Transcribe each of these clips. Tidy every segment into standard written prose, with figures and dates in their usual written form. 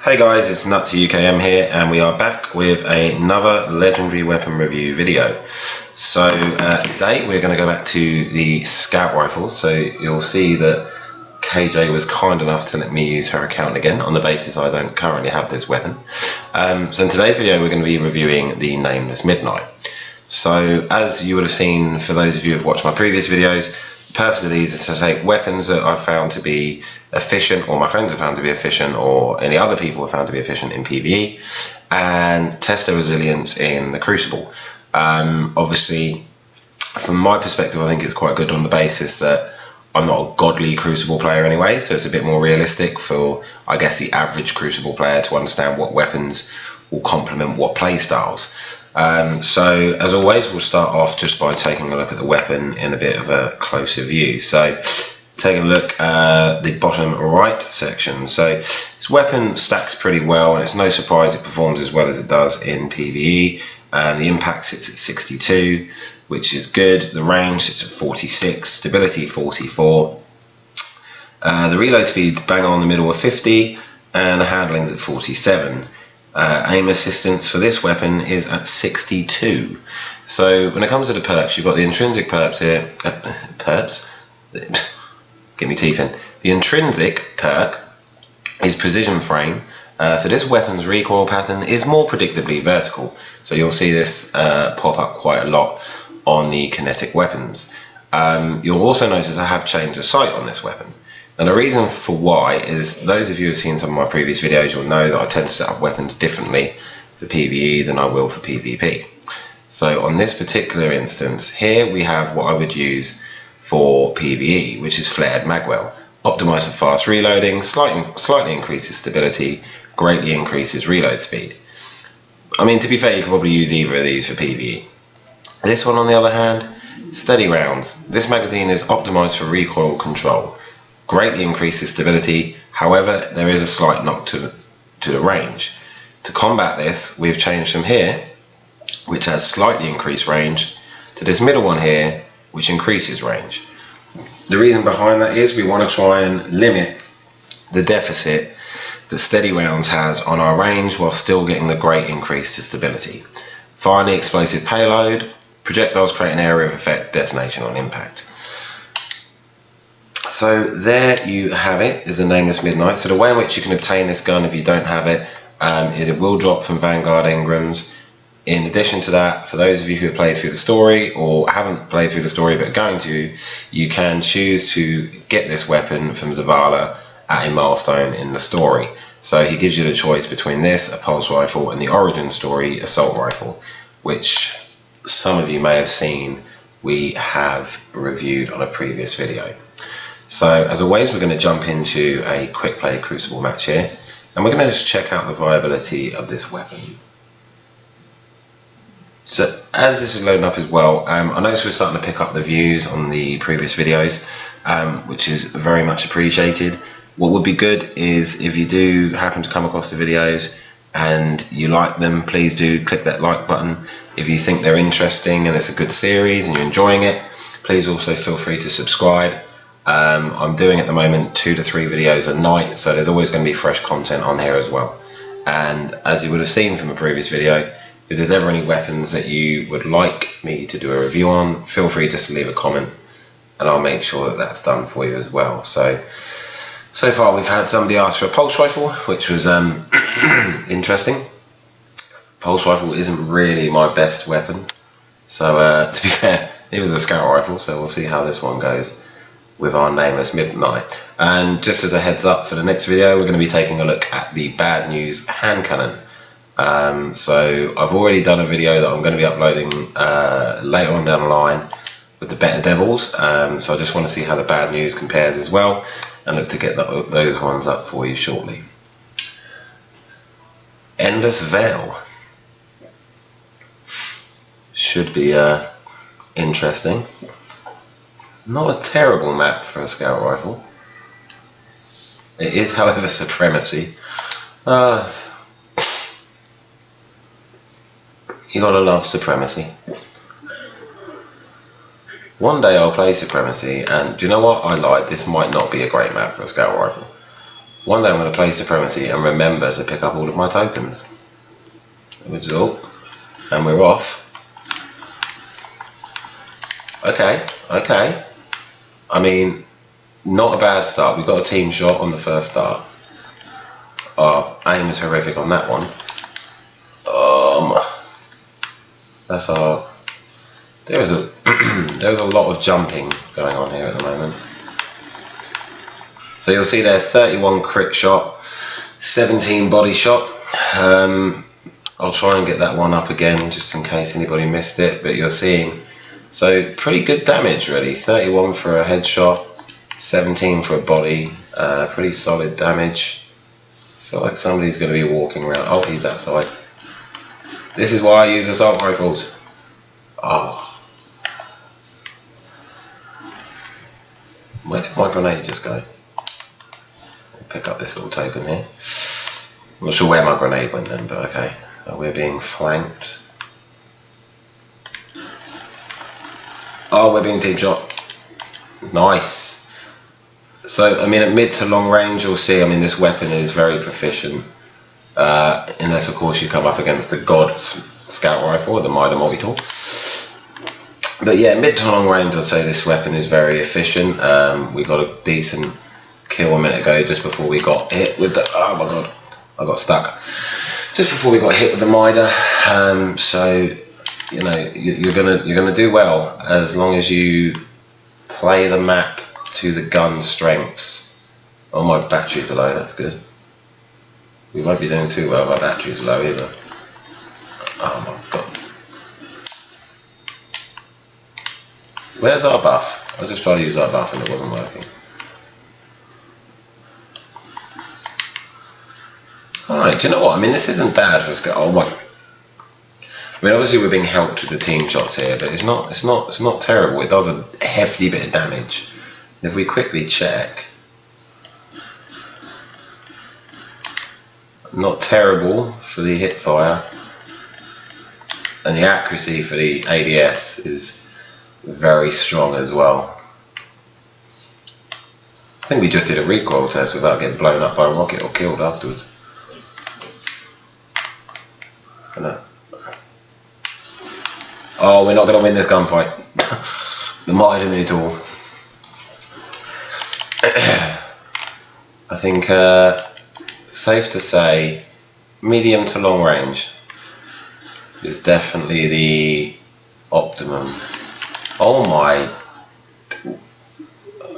Hey guys, it's NutsUKM here, and we are back with another legendary weapon review video. So today we're going to go back to the scout rifle. So you'll see that KJ was kind enough to let me use her account again on the basis I don't currently have this weapon. So in today's video we're going to be reviewing the Nameless Midnight. So as you would have seen, for those of you who have watched my previous videos, the purpose of these is to take weapons that I've found to be efficient, or my friends have found to be efficient, or any other people have found to be efficient in PvE, and test their resilience in the Crucible. Obviously, from my perspective, I think it's quite good on the basis that I'm not a godly Crucible player anyway, so it's a bit more realistic for, I guess, the average Crucible player to understand what weapons will complement what play styles. So as always, we'll start off just by taking a look at the weapon in a bit of a closer view. So taking a look at the bottom right section. So this weapon stacks pretty well, and it's no surprise it performs as well as it does in PvE. The impact sits at 62, which is good. The range sits at 46, stability 44. The reload speed's bang on the middle of 50, and the handling's at 47. Aim assistance for this weapon is at 62. So when it comes to the perks, you've got the intrinsic perks here. Get me teeth in. The intrinsic perk is precision frame. So this weapon's recoil pattern is more predictably vertical. So you'll see this pop up quite a lot on the kinetic weapons. You'll also notice I have changed the sight on this weapon. And the reason for why is, those of you who have seen some of my previous videos, you'll know that I tend to set up weapons differently for PvE than I will for PvP. So on this particular instance, here we have what I would use for PvE, which is flared magwell. Optimised for fast reloading, slightly increases stability, greatly increases reload speed. I mean, to be fair, you could probably use either of these for PvE. This one, on the other hand, steady rounds. This magazine is optimised for recoil control. Greatly increases stability, however there is a slight knock to the range. To combat this, we've changed from here, which has slightly increased range, to this middle one here, which increases range. The reason behind that is we want to try and limit the deficit that steady rounds has on our range while still getting the great increase to stability. Finally, explosive payload. Projectiles create an area of effect, detonation on impact. So there you have it, is the Nameless Midnight. So the way in which you can obtain this gun if you don't have it is it will drop from Vanguard Engrams. In addition to that, for those of you who have played through the story or haven't played through the story but are going to, you can choose to get this weapon from Zavala at a milestone in the story. So he gives you the choice between this, a pulse rifle, and the origin story assault rifle, which some of you may have seen we have reviewed on a previous video. So as always, we're going to jump into a quick play Crucible match here, and we're going to just check out the viability of this weapon. So as this is loading up as well, I noticed we're starting to pick up the views on the previous videos, which is very much appreciated. What would be good is if you do happen to come across the videos and you like them, please do click that like button. If you think they're interesting and it's a good series and you're enjoying it, please also feel free to subscribe. I'm doing at the moment 2 to 3 videos a night, so there's always going to be fresh content on here as well. And as you would have seen from a previous video, if there's ever any weapons that you would like me to do a review on, feel free just to leave a comment and I'll make sure that that's done for you as well. So far we've had somebody ask for a pulse rifle, which was interesting. Pulse rifle isn't really my best weapon, so to be fair, it was a scout rifle, so we'll see how this one goes with our Nameless Midnight. And just as a heads up, for the next video we're going to be taking a look at the Bad News hand cannon. So I've already done a video that I'm going to be uploading later on down the line with the Better Devils, so I just want to see how the Bad News compares as well, and look to get those ones up for you shortly. Endless Veil should be interesting. Not a terrible map for a scout rifle. It is, however, Supremacy. You gotta love Supremacy. One day I'll play Supremacy, and do you know what? I lied. This might not be a great map for a scout rifle. One day I'm going to play Supremacy and remember to pick up all of my tokens. Which is all. And we're off. Okay, okay. I mean, not a bad start. We got a team shot on the first start. Our aim is horrific on that one. That's our... There's a lot of jumping going on here at the moment. So you'll see there 31 crit shot, 17 body shot. I'll try and get that one up again just in case anybody missed it, but you're seeing, so pretty good damage really. 31 for a headshot, 17 for a body, pretty solid damage. I feel like somebody's going to be walking around. Oh, he's outside. This is why I use assault rifles. Oh. Where did my grenade just go? I'll pick up this little token here. I'm not sure where my grenade went then, but okay. We're being flanked. Oh, we're being team shot. Nice. So, I mean, at mid to long range, you'll see, I mean, this weapon is very proficient. Unless, of course, you come up against the God Scout Rifle, the Mida Multi-Tool. But yeah, mid to long range, I'd say this weapon is very efficient. We got a decent kill a minute ago, just before we got hit with the... Oh my god, I got stuck. Just before we got hit with the Mida. So, you know, you're gonna do well as long as you play the map to the gun strengths. Oh, my batteries are low. That's good. We won't be doing too well if our batteries are low either. Oh my god. Where's our buff? I just tried to use our buff and it wasn't working. Alright, do you know what? I mean, this isn't bad for us. Oh my. I mean, obviously we're being helped with the team shots here, but it's not terrible. It does a hefty bit of damage. And if we quickly check, not terrible for the hip fire, and the accuracy for the ADS is very strong as well. I think we just did a recoil test without getting blown up by a rocket or killed afterwards. Oh, we're not going to win this gunfight. The Mida Multi-Tool. I think safe to say medium to long range is definitely the optimum. Oh my.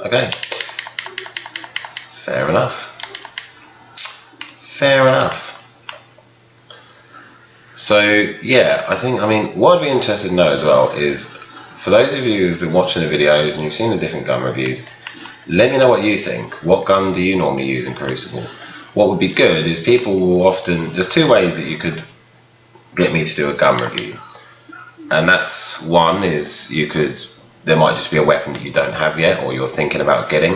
Okay. Fair enough. Fair enough. So yeah, I mean, what I'd be interested to know as well is, for those of you who've been watching the videos and you've seen the different gun reviews, let me know what you think. What gun do you normally use in Crucible? What would be good is people will often, there's two ways that you could get me to do a gun review. And that's, one is there might just be a weapon that you don't have yet, or you're thinking about getting,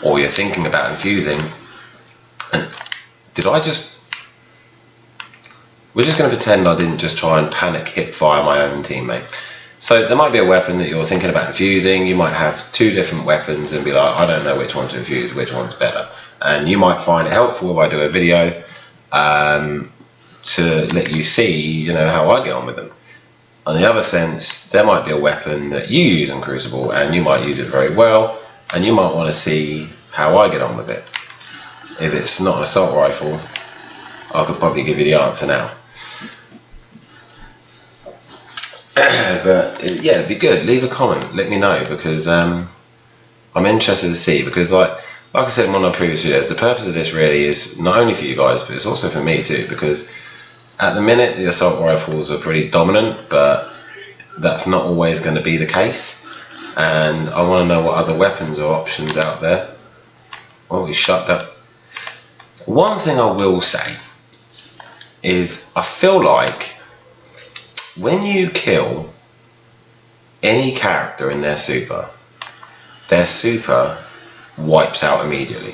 or you're thinking about infusing. And we're just going to pretend I didn't just try and panic hip fire my own teammate. So there might be a weapon that you're thinking about infusing. You might have two different weapons and be like, I don't know which one to infuse, which one's better. And you might find it helpful if I do a video to let you see, you know, how I get on with them. On the other sense, there might be a weapon that you use in Crucible and you might use it very well, and you might want to see how I get on with it. If it's not an assault rifle, I could probably give you the answer now. But yeah, it'd be good. Leave a comment. Let me know, because I'm interested to see. Because like I said in one of my previous videos, the purpose of this really is not only for you guys, but it's also for me too. Because at the minute the assault rifles are pretty dominant, but that's not always going to be the case. And I want to know what other weapons or options out there. Well, we shut that. One thing I will say is I feel like when you kill any character in their super wipes out immediately.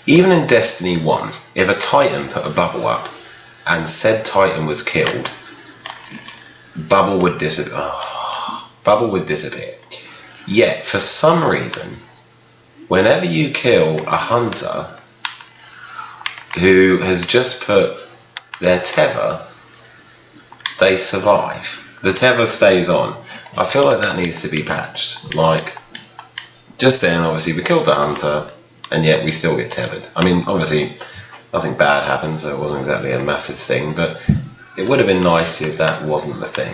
Even in Destiny 1, if a Titan put a bubble up and said Titan was killed, bubble would disappear. Oh, bubble would disappear. Yet, for some reason, whenever you kill a hunter, who has just put their tether, they survive. The tether stays on. I feel like that needs to be patched. Like, just then, obviously, we killed the hunter, and yet we still get tethered. I mean, obviously, nothing bad happened, so it wasn't exactly a massive thing, but it would have been nice if that wasn't the thing.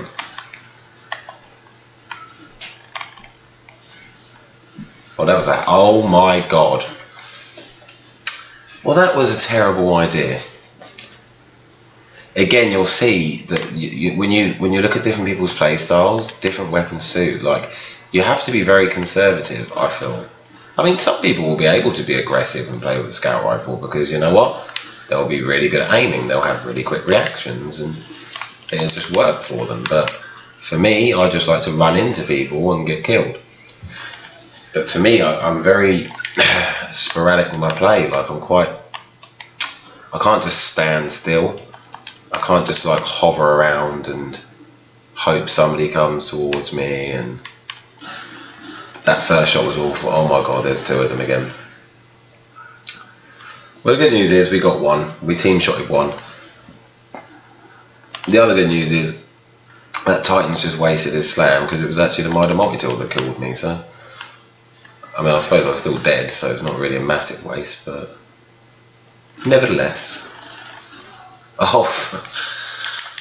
Oh, that was oh my god. Well, that was a terrible idea. Again, you'll see that when you look at different people's play styles, different weapons suit. Like, you have to be very conservative, I feel. I mean, some people will be able to be aggressive and play with a scout rifle because, you know what? They'll be really good at aiming, they'll have really quick reactions, and it'll just work for them. But for me, I just like to run into people and get killed. But for me, I'm very sporadic with my play. Like, I can't just stand still. I can't just like hover around and hope somebody comes towards me. And that first shot was awful. Oh my god, there's two of them again. Well, the good news is we got one. We team shotted one. The other good news is that Titan's just wasted his slam because it was actually the Mida multi-tool that killed me. So, I mean, I suppose I was still dead, so it's not really a massive waste, but nevertheless. Oh,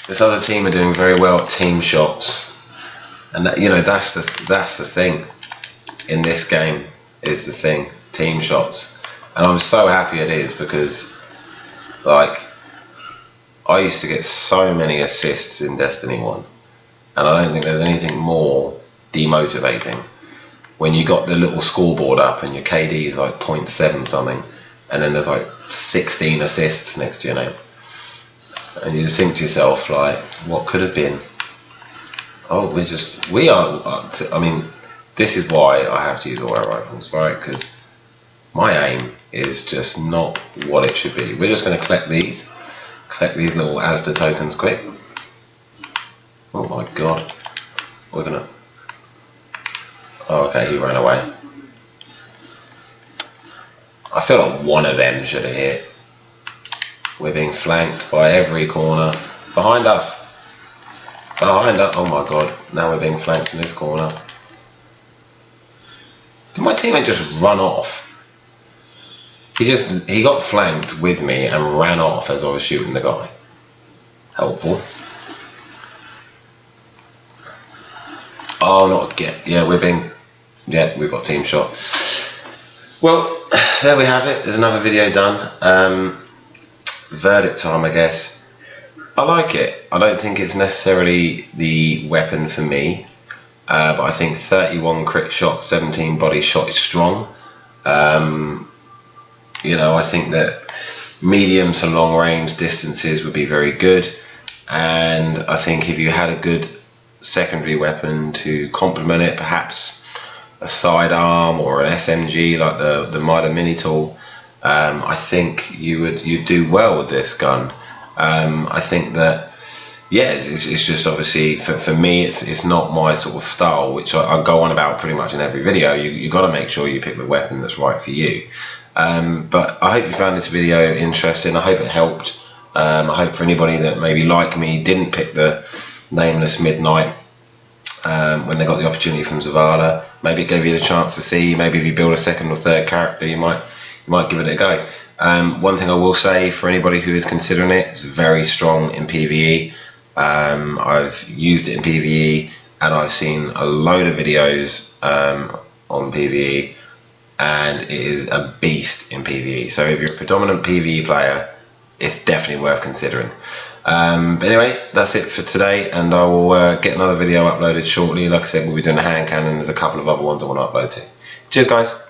this other team are doing very well at team shots, and that, you know, that's the thing in this game, is the thing, team shots. And I'm so happy it is, because like, I used to get so many assists in Destiny 1, and I don't think there's anything more demotivating when you got the little scoreboard up and your KD is like 0.7 something, and then there's like 16 assists next to your name. And you just think to yourself, like, what could have been? Oh, I mean, this is why I have to use auto rifles, right? Because my aim is just not what it should be. We're just going to collect these little Asda tokens quick. Oh my god. We're going to... Oh, okay, he ran away. I feel like one of them should have hit. We're being flanked by every corner. Behind us! Behind us! Oh my god, now we're being flanked in this corner. Did my teammate just run off? He got flanked with me and ran off as I was shooting the guy. Helpful. Oh, not again. Yeah, we've got team shot. Well, there we have it. There's another video done. Verdict time, I guess. I like it. I don't think it's necessarily the weapon for me, but I think 31 crit shot, 17 body shot is strong. You know, I think that medium to long range distances would be very good, and I think if you had a good secondary weapon to complement it, perhaps a sidearm or an SMG like the Mida mini tool, I think you'd do well with this gun. I think that, yeah, it's just obviously for me it's not my sort of style, which I go on about pretty much in every video. You got to make sure you pick the weapon that's right for you. But I hope you found this video interesting. I hope it helped. I hope for anybody that maybe like me didn't pick the Nameless Midnight when they got the opportunity from Zavala, maybe it gave you the chance to see. Maybe if you build a second or third character, you might give it a go. One thing I will say for anybody who is considering it, it's very strong in PvE. I've used it in PvE and I've seen a load of videos on PvE, and it is a beast in PvE. So if you're a predominant PvE player, it's definitely worth considering. But anyway, that's it for today, and I will get another video uploaded shortly. Like I said, we'll be doing a hand cannon. There's a couple of other ones I want to upload to. Cheers guys.